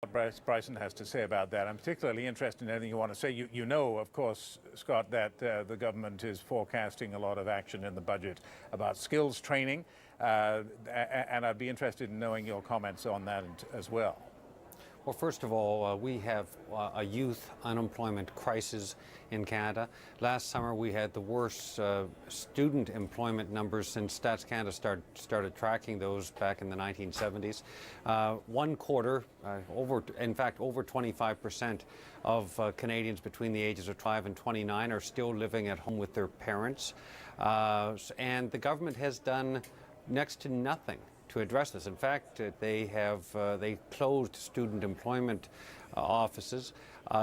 what Bryson has to say about that. I'm particularly interested in anything you want to say. You know, of course, Scott, that the government is forecasting a lot of action in the budget about skills training, and I'd be interested in knowing your comments on that as well. Well, first of all, we have a youth unemployment crisis in Canada. Last summer, we had the worst student employment numbers since Stats Canada started tracking those back in the 1970s. One quarter, over 25% of Canadians between the ages of 5 and 29 are still living at home with their parents. And the government has done next to nothing to address this. In fact, they closed student employment offices.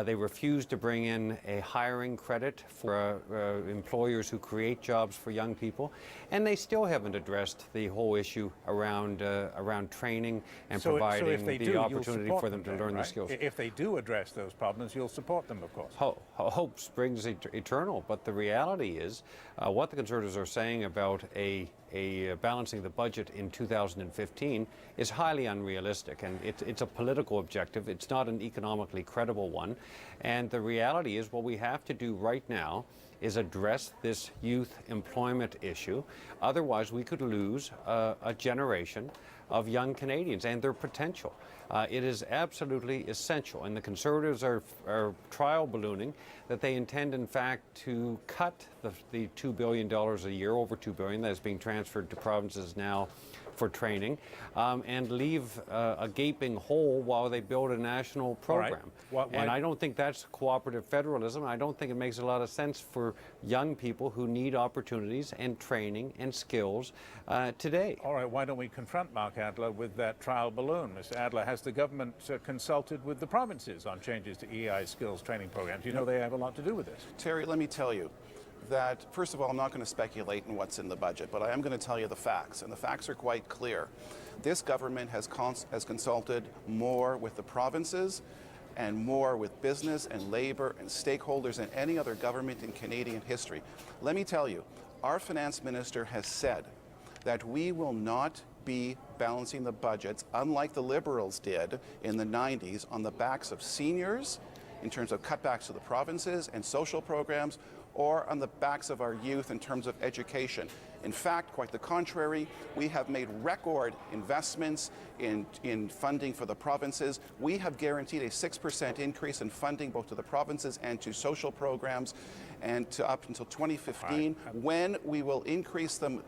They refused to bring in a hiring credit for employers who create jobs for young people, and they still haven't addressed the whole issue around training and providing the opportunity for them to learn the skills. If they do address those problems, you'll support them, of course. Hope springs eternal, but the reality is what the Conservatives are saying about balancing the budget in 2015 is highly unrealistic, and it's a political objective. It's not an economically credible one. And the reality is what we have to do right now is address this youth employment issue. Otherwise, we could lose a generation of young Canadians and their potential. It is absolutely essential, and the Conservatives are trial ballooning that they intend, in fact, to cut the $2 billion a year, over $2 billion, that is being transferred to provinces now for training, and leave a gaping hole while they build a national program. Right. And I don't think that's cooperative federalism. I don't think it makes a lot of sense for young people who need opportunities and training and skills today. All right, why don't we confront Mark Adler with that trial balloon? Mr. Adler, has the government consulted with the provinces on changes to EI skills training programs? You know they have a lot to do with this. Terry, let me tell you that, first of all, I'm not going to speculate in what's in the budget, but I am going to tell you the facts, and the facts are quite clear. This government has consulted more with the provinces and more with business and labor and stakeholders than any other government in Canadian history. Let me tell you, our finance minister has said that we will not be balancing the budgets, unlike the Liberals did in the 90s, on the backs of seniors, in terms of cutbacks to the provinces and social programs, or on the backs of our youth in terms of education. In fact, quite the contrary, we have made record investments in funding for the provinces. We have guaranteed a 6% increase in funding both to the provinces and to social programs, and to up until 2015, when we will increase them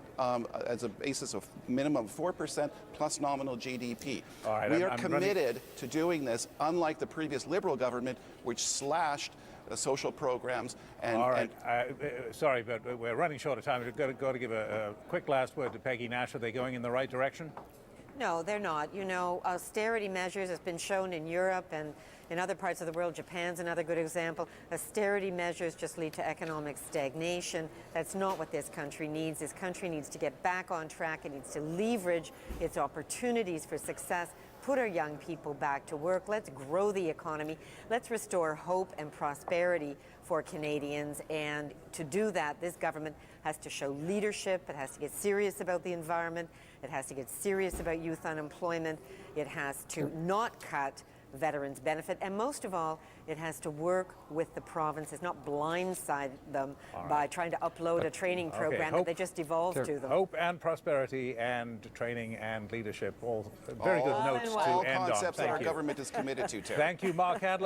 as a basis of minimum 4% plus nominal GDP. We are committed to doing this, unlike the previous Liberal government, which slashed the social programs. All right. Sorry, but we're running short of time. We've got to give a quick last word to Peggy Nash. Are they going in the right direction? No, they're not. You know, austerity measures has been shown in Europe and in other parts of the world. Japan's another good example. Austerity measures just lead to economic stagnation. That's not what this country needs. This country needs to get back on track. It needs to leverage its opportunities for success, put our young people back to work. Let's grow the economy. Let's restore hope and prosperity for Canadians. And to do that, this government has to show leadership. It has to get serious about the environment. It has to get serious about youth unemployment. It has to not cut veterans' benefit. And most of all, it has to work with the provinces, not blindside them by trying to upload a training program that they just devolved to them. Hope and prosperity and training and leadership, all very good notes to end on. All concepts that our government is committed to, Terry. Thank you, Mark Adler.